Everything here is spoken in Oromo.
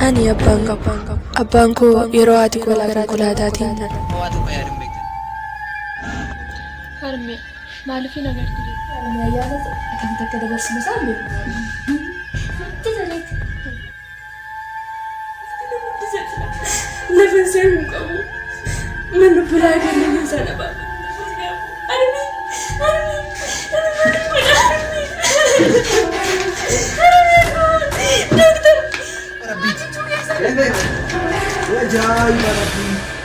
Ani abbaan qabu. Abbaan koo yeroo haati koolaa konkolaataatiin Harme maaliif hin agartu? Ayyaana akkamitti akka dabarsinu isaan beeku. lafa isaa hin qabu. Mana biraa kennan sana baafatu. Rabbi. Ya jai Rabbi.